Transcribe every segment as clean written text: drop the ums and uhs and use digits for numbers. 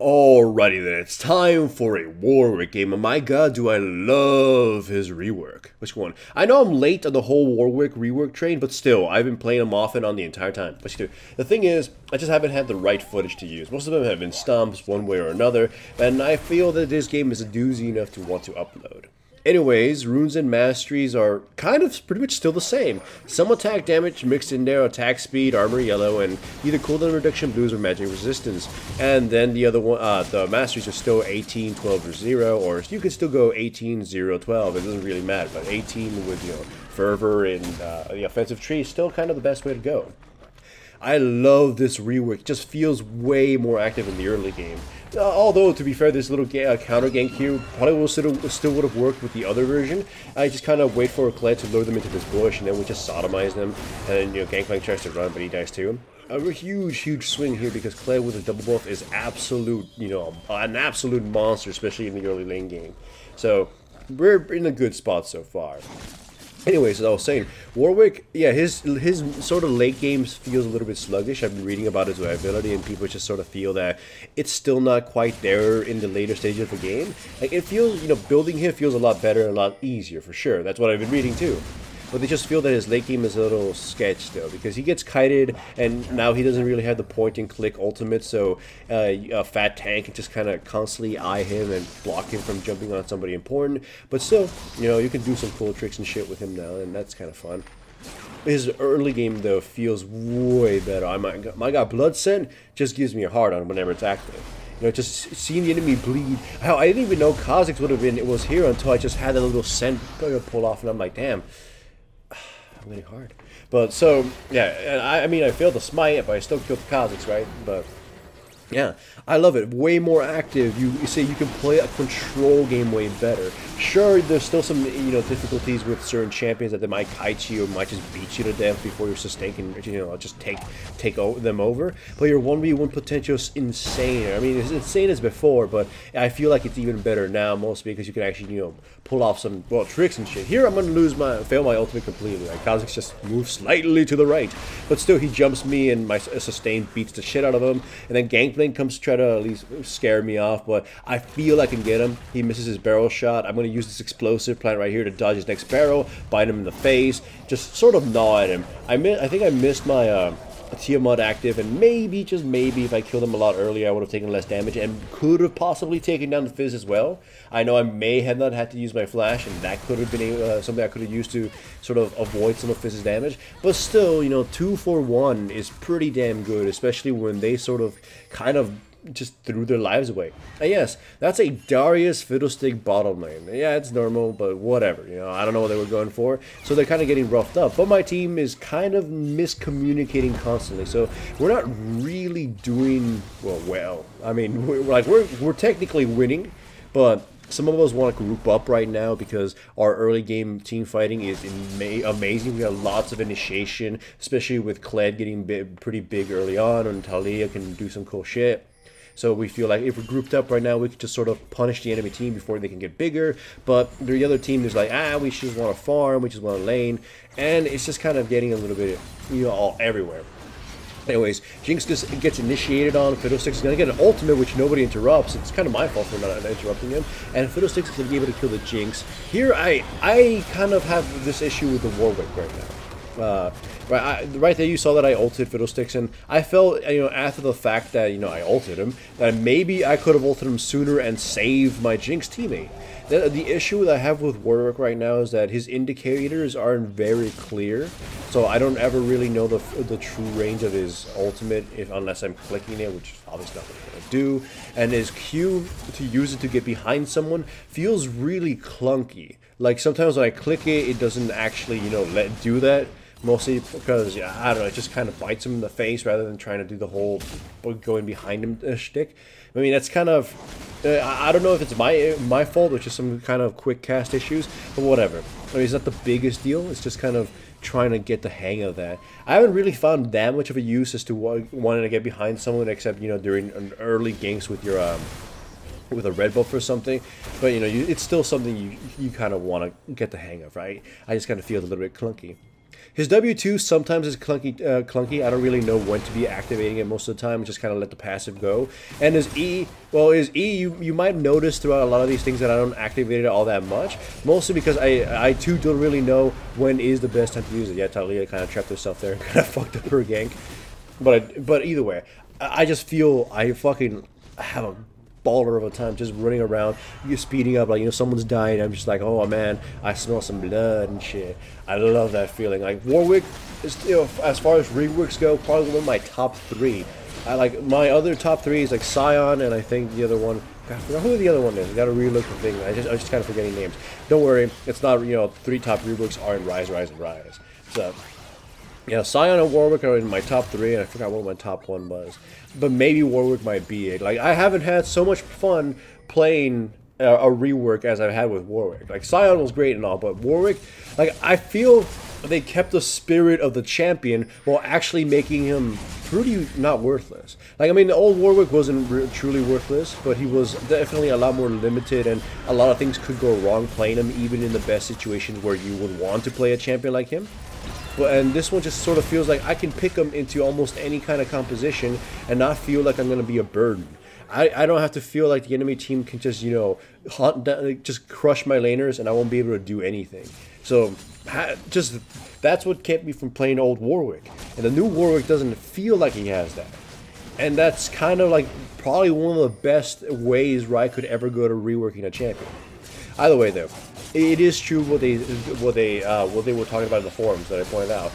Alrighty then, it's time for a Warwick game, and my god do I love his rework. Which one? I know I'm late on the whole Warwick rework train, but still, I've been playing him often on the entire time. But still, the thing is, I just haven't had the right footage to use. Most of them have been stumps, one way or another, and I feel that this game is doozy enough to want to upload. Anyways, runes and masteries are kind of pretty much still the same. Some attack damage mixed in there, attack speed, armor yellow, and either cooldown reduction blues or magic resistance. And then the other one, the masteries are still 18, 12, or 0, or you can still go 18, 0, 12. It doesn't really matter, but 18 with, fervor and the offensive tree is still kind of the best way to go. I love this rework. It just feels way more active in the early game. Although, to be fair, this little counter gank here probably will still would have worked with the other version. I just kind of wait for a Kled to lure them into this bush, and then we just sodomize them. And then, Gangplank tries to run, but he dies too. A huge swing here because Kled with a double buff is absolute, an absolute monster, especially in the early lane game. So, we're in a good spot so far. Anyways, as I was saying, Warwick, yeah, his sort of late games feels a little bit sluggish. I've been reading about his ability, and people just sort of feel that it's still not quite there in the later stages of the game. Like, it feels, building him feels a lot better and a lot easier, for sure. That's what I've been reading, too. But they just feel that his late game is a little sketch still, because he gets kited, and now he doesn't really have the point-and-click ultimate, so a fat tank can just kind of constantly eye him and block him from jumping on somebody important. But still, you can do some cool tricks and shit with him now, and that's kind of fun. His early game, though, feels way better. My god, Blood Scent just gives me a hard on whenever it's active. Just seeing the enemy bleed. Hell, I didn't even know Kha'Zix was here until I just had that little scent pull off, and I'm like, damn. I'm getting hard. But so, yeah, and I failed to smite, but I still killed the Kha'Zix, right? But yeah, I love it. Way more active. You say you can play a control game way better. Sure, there's still some difficulties with certain champions that they might kite you or might just beat you to death before your sustain can just take them over. But your 1v1 potential is insane. I mean, it's insane as before, but I feel like it's even better now, mostly because you can actually pull off some tricks and shit. Here I'm gonna fail my ultimate completely. Like Kha'Zix just moves slightly to the right, but still he jumps me and my sustain beats the shit out of him, and then Gangplank comes to try to at least scare me off, but I feel I can get him. He misses his barrel shot. I'm gonna use this explosive plant right here to dodge his next barrel, bite him in the face, just sort of gnaw at him. I think I missed my Tiamat active, and maybe, just maybe, if I killed him a lot earlier, I would have taken less damage and could have possibly taken down the Fizz as well. I know I may have not had to use my flash, and that could have been something I could have used to sort of avoid some of Fizz's damage. But still, 2 for 1 is pretty damn good, especially when they sort of kind of just threw their lives away. And yes, that's a Darius Fiddlestick bottom lane. Yeah, it's normal, but whatever. I don't know what they were going for. So they're kind of getting roughed up. But my team is kind of miscommunicating constantly. So we're not really doing well. I mean, we're technically winning, but some of us want to group up right now because our early game team fighting is amazing. We got lots of initiation, especially with Kled getting pretty big early on, and Talia can do some cool shit. So we feel like if we're grouped up right now, we could just sort of punish the enemy team before they can get bigger. But the other team is like, we just want to farm, we just want to lane. And it's just kind of getting a little bit, all everywhere. Anyways, Jinx just gets initiated on. Fiddlesticks is going to get an ultimate, which nobody interrupts. It's kind of my fault for not interrupting him. And Fiddlesticks is going to be able to kill the Jinx. Here, I kind of have this issue with the Warwick right now. Right there you saw that I ulted Fiddlesticks, and I felt, after the fact that, I ulted him, that maybe I could have ulted him sooner and saved my Jinx teammate. The issue that I have with Warwick right now is that his indicators aren't very clear, so I don't ever really know the true range of his ultimate unless I'm clicking it, which is obviously not what I'm going to do. And his Q to use it to get behind someone feels really clunky. Like sometimes when I click it, it doesn't actually, do that. Mostly because, I don't know, it just kind of bites him in the face rather than trying to do the whole going behind him shtick. I mean, that's kind of, I don't know if it's my fault or just some kind of quick cast issues, but whatever. I mean, it's not the biggest deal. It's just kind of trying to get the hang of that. I haven't really found that much of a use as to wanting to get behind someone, except, during an early games with your, with a red buff or something, but it's still something you kind of want to get the hang of, right? I just kind of feel a little bit clunky. His W2 sometimes is clunky. I don't really know when to be activating it most of the time. Just kind of let the passive go. And his E, well, his E, you might notice throughout a lot of these things that I don't activate it all that much. Mostly because I too don't really know when is the best time to use it. Yeah, Talia kind of trapped herself there and kind of fucked up her gank. But either way, I just feel I fucking have a baller of a time just running around, you're speeding up, like, you know, someone's dying. I'm just like, oh man, I smell some blood and shit. I love that feeling. Like, Warwick is, you know, as far as reworks go, probably one of my top 3. I like my other top 3 is like Scion, and I think the other one, God, I forgot who the other one is. I gotta relook the thing. I just kind of forgetting names. Don't worry, it's not, you know, 3 top reworks are in Rise, and Rise. So yeah, Scion and Warwick are in my top 3, and I forgot what my top 1 was. But maybe Warwick might be it. Like, I haven't had so much fun playing a rework as I've had with Warwick. Like, Scion was great and all, but Warwick, like, I feel they kept the spirit of the champion while actually making him pretty not worthless. Like, I mean, the old Warwick wasn't truly worthless, but he was definitely a lot more limited, and a lot of things could go wrong playing him, even in the best situations where you would want to play a champion like him. And this one just sort of feels like I can pick them into almost any kind of composition and not feel like I'm going to be a burden. I don't have to feel like the enemy team can just, you know, just crush my laners and I won't be able to do anything. So just that's what kept me from playing old Warwick. And the new Warwick doesn't feel like he has that. And that's kind of like probably one of the best ways Riot could ever go to reworking a champion. Either way, though, it is true what they were talking about in the forums that I pointed out.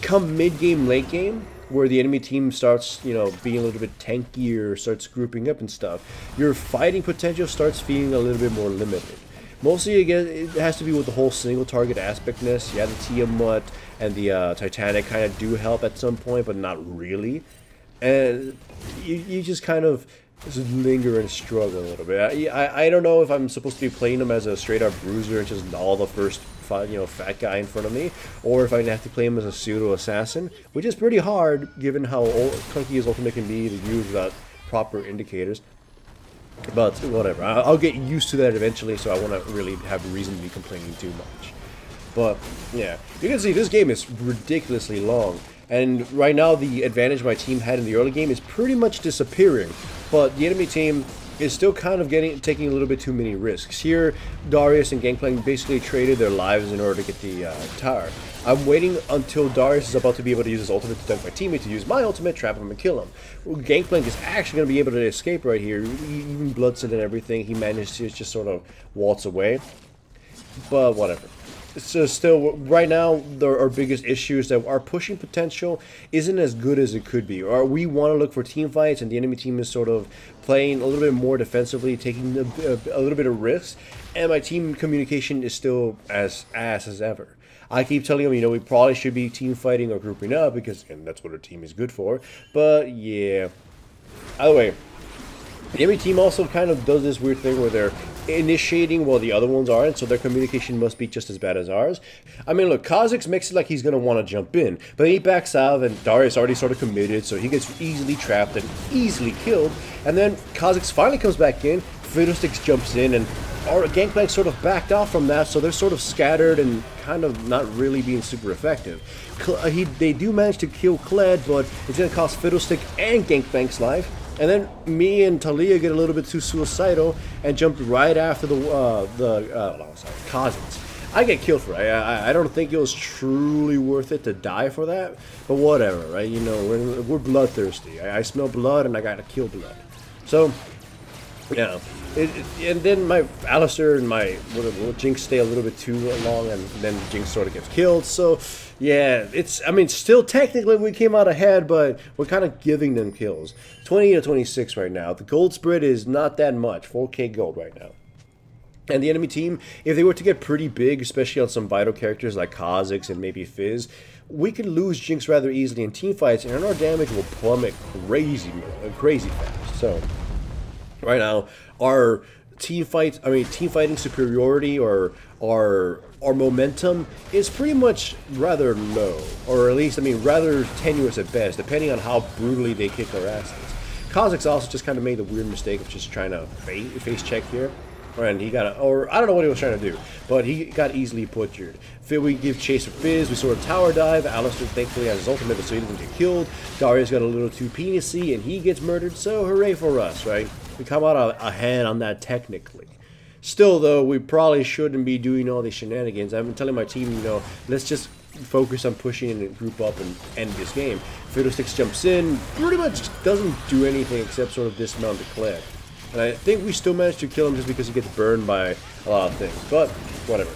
Come mid-game, late-game, where the enemy team starts, you know, being a little bit tankier, starts grouping up and stuff, your fighting potential starts feeling a little bit more limited. Mostly, again, it has to be with the whole single-target aspectness. Yeah, the Tiamat and the Titanic kind of do help at some point, but not really. And you just kind of just linger and struggle a little bit. I don't know if I'm supposed to be playing him as a straight up bruiser and just all the first fat guy in front of me, or if I have to play him as a pseudo assassin, which is pretty hard given how clunky his ultimate can be to use without proper indicators. But whatever, I'll get used to that eventually, so I won't really have a reason to be complaining too much. But yeah, you can see this game is ridiculously long. And right now, the advantage my team had in the early game is pretty much disappearing. But the enemy team is still kind of taking a little bit too many risks. Here, Darius and Gangplank basically traded their lives in order to get the tower. I'm waiting until Darius is about to be able to use his ultimate to dunk my teammate, to use my ultimate, trap him, and kill him. Gangplank is actually going to be able to escape right here. Even Bloodset and everything, he managed to just sort of waltz away. But whatever. So still, right now, our biggest issue is that our pushing potential isn't as good as it could be. Or we want to look for team fights, and the enemy team is sort of playing a little bit more defensively, taking a little bit of risks, and my team communication is still as ass as ever. I keep telling them, you know, we probably should be team fighting or grouping up, because and that's what our team is good for. But yeah, either way, the enemy team also kind of does this weird thing where they're initiating while the other ones aren't, so their communication must be just as bad as ours. I mean, look, Kha'Zix makes it like he's going to want to jump in, but he backs out, and Darius already sort of committed, so he gets easily trapped and easily killed, and then Kha'Zix finally comes back in, Fiddlesticks jumps in, and our Gangplank sort of backed off from that, so they're sort of scattered and kind of not really being super effective. They do manage to kill Kled, but it's going to cost Fiddlestick and Gangplank's life. And then me and Talia get a little bit too suicidal and jump right after Kha'Zix. I get killed for it. I don't think it was truly worth it to die for that, but whatever, right? You know, we're bloodthirsty. I smell blood and I gotta kill blood. So, yeah. And then my Alistair and my Jinx stay a little bit too long, and then Jinx sort of gets killed. So, yeah, I mean, still technically we came out ahead, but we're kind of giving them kills. 20 to 26 right now. The gold spread is not that much, 4k gold right now. And the enemy team, if they were to get pretty big, especially on some vital characters like Kha'Zix and maybe Fizz, we could lose Jinx rather easily in teamfights, and our damage will plummet crazy fast. So, right now, our team fighting superiority or our momentum is pretty much rather low, or at least, I mean, rather tenuous at best, depending on how brutally they kick our asses. Kha'Zix also just kind of made the weird mistake of just trying to face check here. And he got, or I don't know what he was trying to do, but he got easily butchered. We give chase of Fizz, we sort of tower dive. Alistair thankfully has his ultimate, so he doesn't get killed. Darius got a little too penisy, and he gets murdered, so hooray for us, right? We come out ahead on that technically. Still, though, we probably shouldn't be doing all these shenanigans. I've been telling my team, you know, let's just focus on pushing and group up and end this game. Fiddlesticks jumps in, pretty much doesn't do anything except sort of dismount the cliff. And I think we still managed to kill him just because he gets burned by a lot of things. But, whatever.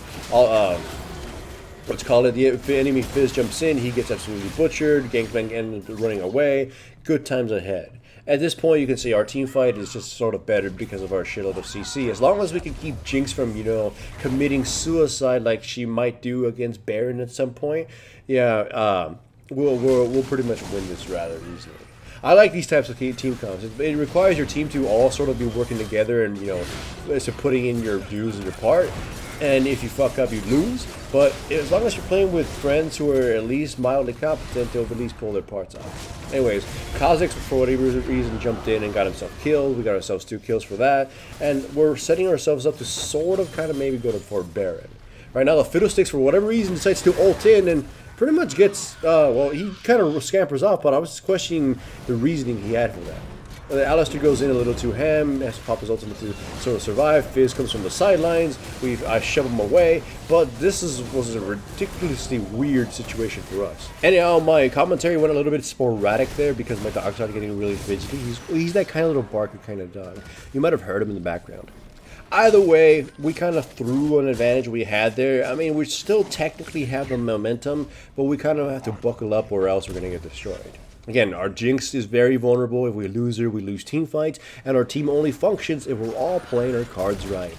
Let's call it, the enemy Fizz jumps in, he gets absolutely butchered, Gangplank ends up running away, good times ahead. At this point, you can see our team fight is just sort of better because of our shitload of CC. As long as we can keep Jinx from, you know, committing suicide like she might do against Baron at some point, yeah, we'll pretty much win this rather easily. I like these types of team comps. It requires your team to all sort of be working together and, you know, so putting in your dues and your part. And if you fuck up, you lose. But as long as you're playing with friends who are at least mildly competent, they'll at least pull their parts off. Anyways, Kha'Zix, for whatever reason, jumped in and got himself killed. We got ourselves 2 kills for that. And we're setting ourselves up to sort of kind of maybe go for Baron. Right now, the Fiddlesticks, for whatever reason, decides to ult in and pretty much gets, well, he kind of scampers off, but I was just questioning the reasoning he had for that. Alistair goes in a little too ham, has to pop his ultimate to sort of survive. Fizz comes from the sidelines, I shove him away, but this was a ridiculously weird situation for us. Anyhow, my commentary went a little bit sporadic there because my dog started getting really fidgety. He's that kind of little barky kind of dog. You might have heard him in the background. Either way, we kind of threw an advantage we had there. I mean, we still technically have the momentum, but we kind of have to buckle up or else we're going to get destroyed. Again, our Jinx is very vulnerable. If we lose her, we lose team fights, and our team only functions if we're all playing our cards right.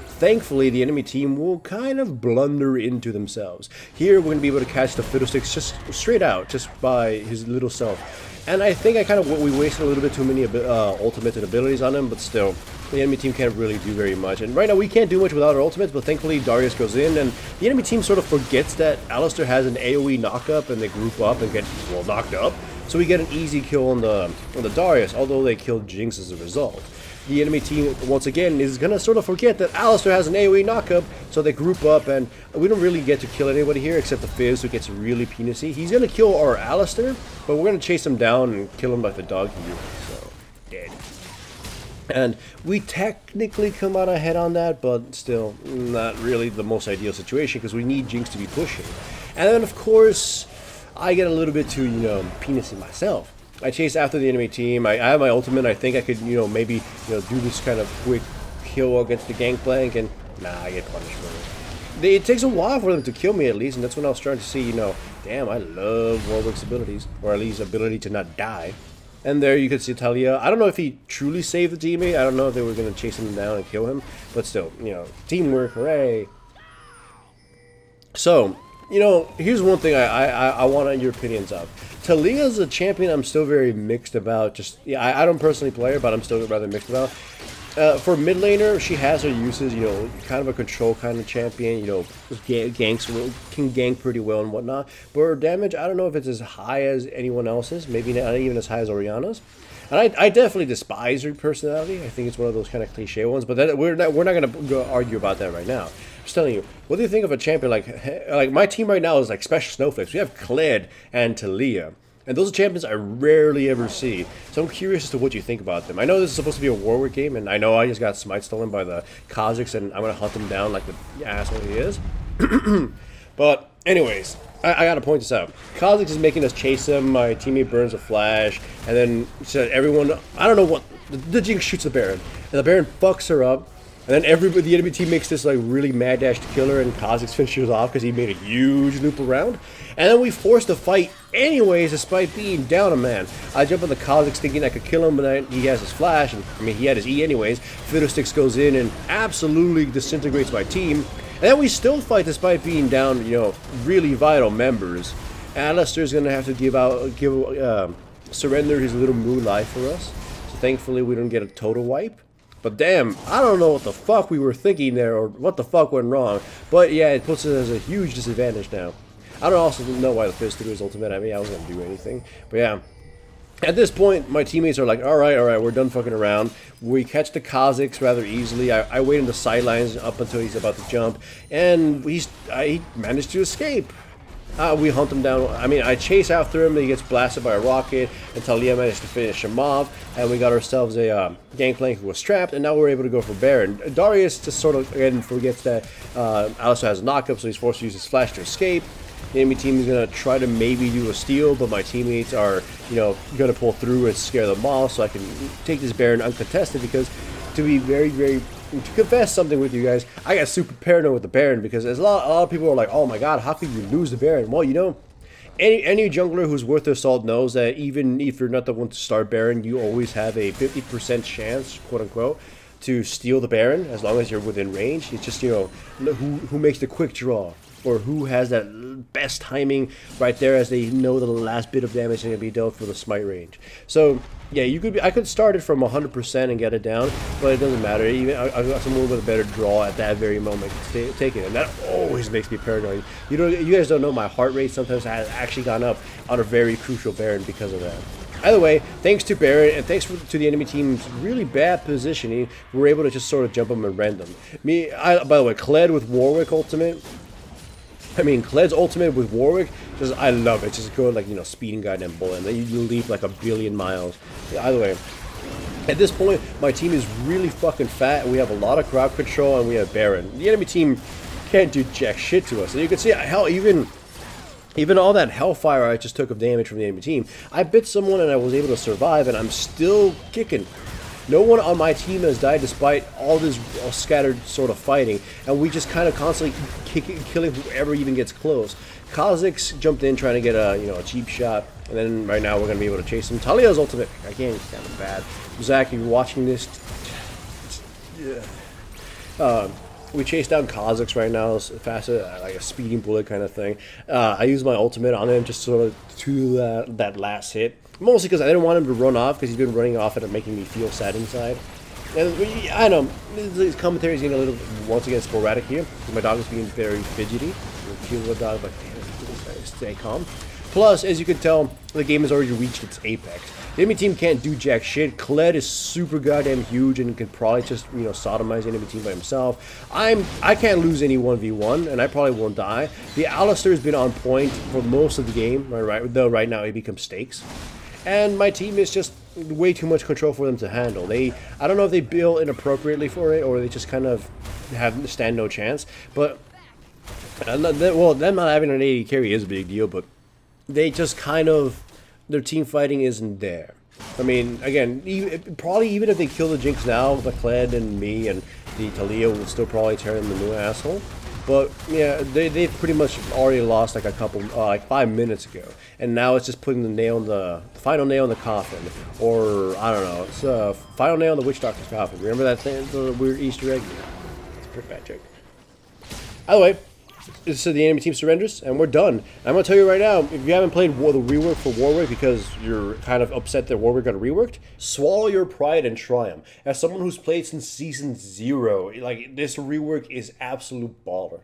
Thankfully, the enemy team will kind of blunder into themselves. Here, we're going to be able to catch the Fiddlesticks just straight out, just by his little self. And I think we wasted a little bit too many ultimates and abilities on him, but still, the enemy team can't really do very much. And right now, we can't do much without our ultimates, but thankfully, Darius goes in, and the enemy team sort of forgets that Alistair has an AoE knockup, and they group up and get, well, knocked up. So we get an easy kill on the Darius, although they killed Jinx as a result. The enemy team, once again, is going to sort of forget that Alistair has an AoE knockup, so they group up, and we don't really get to kill anybody here except the Fizz, who gets really penisy. He's going to kill our Alistair, but we're going to chase him down and kill him like the dog he is, so dead. And we technically come out ahead on that, but still not really the most ideal situation because we need Jinx to be pushing. And then, of course, I get a little bit too, you know, penisy myself. I chase after the enemy team. I have my ultimate. I think I could, you know, maybe, you know, do this kind of quick kill against the Gangplank, and nah, I get punished for it. It takes a while for them to kill me at least, and that's when I was starting to see, you know, damn, I love Warwick's abilities, or at least ability to not die. And there you can see Talia. I don't know if he truly saved the teammate. I don't know if they were going to chase him down and kill him, but still, you know, teamwork, hooray. So, you know, here's one thing I want your opinions of. Talia's a champion I'm still very mixed about. Just, yeah, I don't personally play her, but I'm still rather mixed about. For mid laner, she has her uses, you know, kind of a control kind of champion, you know, ganks, can gank pretty well and whatnot. But her damage, I don't know if it's as high as anyone else's, maybe not even as high as Oriana's. And I definitely despise her personality. I think it's one of those kind of cliche ones, but that, we're not going to go argue about that right now. I'm just telling you, what do you think of a champion like my team right now is like special snowflakes. We have Kled and Talia, and those are champions I rarely ever see. So I'm curious as to what you think about them. I know this is supposed to be a Warwick game, and I know I just got smite stolen by the Kha'Zix, and I'm going to hunt him down like the asshole he is. But anyways, I gotta point this out. Kha'Zix is making us chase him, my teammate burns a flash, and then everyone, I don't know what, the Jinx shoots the Baron, and the Baron fucks her up, and then the enemy team makes this like really mad dash to kill her, and Kha'Zix finishes off because he made a huge loop around, and then we force the fight anyways despite being down a man. I jump on the Kha'Zix thinking I could kill him, but then he has his flash, and I mean he had his E anyways. Fiddlesticks goes in and absolutely disintegrates my team. And then we still fight despite being down, you know, really vital members. Alistair's gonna have to surrender his little moon life for us. So thankfully we don't get a total wipe. But damn, I don't know what the fuck we were thinking there, or what the fuck went wrong. But yeah, it puts us at a huge disadvantage now. I don't also know why the Fizz threw his ultimate at me. I wasn't gonna do anything. But yeah. At this point, my teammates are like, all right, we're done fucking around. We catch the Kazakhs rather easily. I wait on the sidelines up until he's about to jump, and he managed to escape. We hunt him down. I mean, I chase after him, he gets blasted by a rocket, and Talia managed to finish him off, and we got ourselves a gangplank who was trapped, and now we're able to go for Baron. Darius just sort of, again, forgets that Alistar has a knockup, so he's forced to use his flash to escape. The enemy team is going to try to maybe do a steal, but my teammates are, you know, going to pull through and scare them off, so I can take this Baron uncontested, because to be to confess something with you guys, I got super paranoid with the Baron, because there's a lot of people are like, oh my god, how could you lose the Baron? Well, you know, any jungler who's worth their salt knows that even if you're not the one to start Baron, you always have a 50% chance, quote unquote, to steal the Baron as long as you're within range. It's just, you know, who makes the quick draw, or who has that best timing right there as they know that the last bit of damage is going to be dealt for the smite range. So yeah, I could start it from 100% and get it down, but it doesn't matter. Even I got someone with a better draw at that very moment take it, and that always makes me paranoid. You guys don't know, my heart rate sometimes has actually gone up on a very crucial Baron because of that. Either way, thanks to Baron, and thanks to the enemy team's really bad positioning, we were able to just sort of jump them and rend them. By the way, Kled with Warwick ultimate. I mean, Kled's ultimate with Warwick, just, I love it. Just go like, you know, speeding goddamn bullet, and then you leap like a billion miles. Either way, at this point, my team is really fucking fat, and we have a lot of crowd control, and we have Baron. The enemy team can't do jack shit to us. And you can see, hell, even all that hellfire I just took of damage from the enemy team, I bit someone and I was able to survive, and I'm still kicking. No one on my team has died despite all this scattered sort of fighting, and we just kind of constantly killing whoever even gets close. Kazakhs jumped in trying to get a cheap shot, and then right now we're going to be able to chase him. Talia's ultimate, again, it's kind of bad. Zach, if you're watching this, we chase down Kazakhs right now as fast as like a speeding bullet kind of thing. I used my ultimate on him just sort of to that last hit. Mostly because I didn't want him to run off, because he's been running off and making me feel sad inside. And I know, his commentary is getting a little, once again, sporadic here. My dog is being very fidgety. The dog, like, stay calm. Plus, as you can tell, the game has already reached its apex. The enemy team can't do jack shit. Kled is super goddamn huge and can probably just, you know, sodomize the enemy team by himself. I can't lose any 1v1, and I probably won't die. The Alistar has been on point for most of the game, though right now it becomes stakes. And my team is just way too much control for them to handle. I don't know if they build inappropriately for it, or they just kind of stand no chance. But, well, them not having an 80 carry is a big deal, but they just kind of, their team fighting isn't there. I mean, again, probably even if they kill the Jinx now, the Kled and me and the Talia will still probably tear them the new asshole. But yeah, they've pretty much already lost like a couple, like 5 minutes ago, and now it's just putting the final nail in the coffin, or I don't know, it's a final nail in the witch doctor's coffin. Remember that thing, the weird Easter egg? It's a pretty bad joke. Either way, so the enemy team surrenders, and we're done. I'm gonna tell you right now, if you haven't played the rework for Warwick because you're kind of upset that Warwick got reworked, swallow your pride and try them. As someone who's played since season 0, like, this rework is absolute baller.